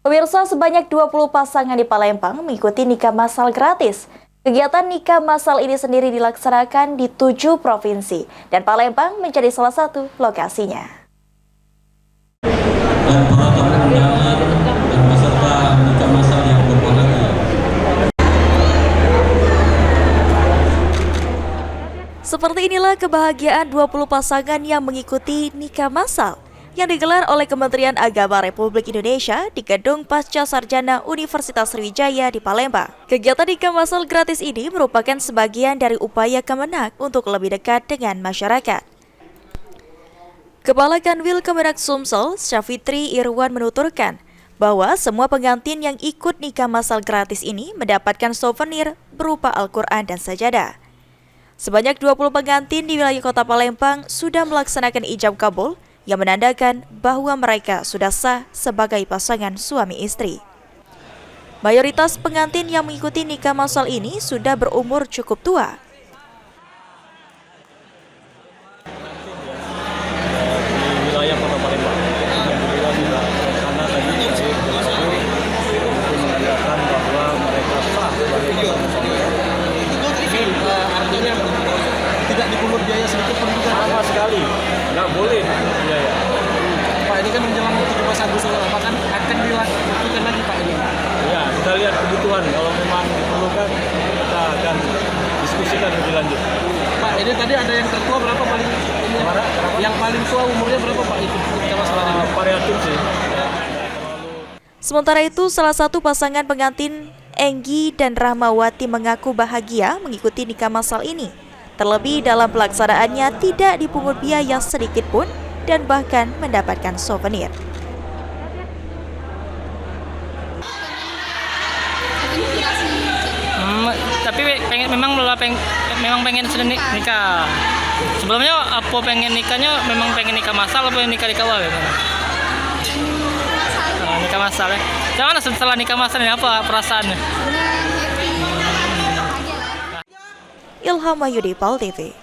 Pemirsa, sebanyak 20 pasangan di Palembang mengikuti nikah massal gratis. Kegiatan nikah massal ini sendiri dilaksanakan di 7 provinsi, dan Palembang menjadi salah satu lokasinya. Dan para tamu undangan dan peserta nikah massal yang berbahagia. Seperti inilah kebahagiaan 20 pasangan yang mengikuti nikah massal yang digelar oleh Kementerian Agama Republik Indonesia di Gedung Pasca Sarjana Universitas Sriwijaya di Palembang. Kegiatan nikah massal gratis ini merupakan sebagian dari upaya Kemenak untuk lebih dekat dengan masyarakat. Kepala Kanwil Kemenak Sumsel, Syafitri Irwan menuturkan bahwa semua pengantin yang ikut nikah massal gratis ini mendapatkan souvenir berupa Al-Quran dan sajadah. Sebanyak 20 pengantin di wilayah Kota Palembang sudah melaksanakan ijab kabul yang menandakan bahwa mereka sudah sah sebagai pasangan suami istri. Mayoritas pengantin yang mengikuti nikah massal ini sudah berumur cukup tua. Di wilayah Kota Palembang, alhamdulillah sudah sana tadi menandakan bahwa mereka sah sebagai pasangan suami istri. Artinya tidak dipungut biaya sedikit pun juga sama sekali, nggak boleh biaya. Pak, ini kan menjelang 17 Agustus, apakah akan dilakukan lagi Pak ini? Ya, kita lihat kebutuhan. Kalau memang diperlukan, kita akan diskusikan lebih lanjut. Pak, ini tadi ada yang tertua berapa paling? Ini, yang paling tua umurnya berapa Pak itu? Variatif sih. Sementara itu, salah satu pasangan pengantin Enggi dan Rahmawati mengaku bahagia mengikuti nikah massal ini. Terlebih dalam pelaksanaannya tidak dipungut biaya sedikit pun dan bahkan mendapatkan souvenir. Tapi memang pengen sudah nikah. Sebelumnya apa pengen nikahnya memang pengen nikah massal atau nikah di kawal ya? Nikah massal ya. Gimana setelah nikah massal ini apa perasaannya? Ilham Wahyudi, PAL TV.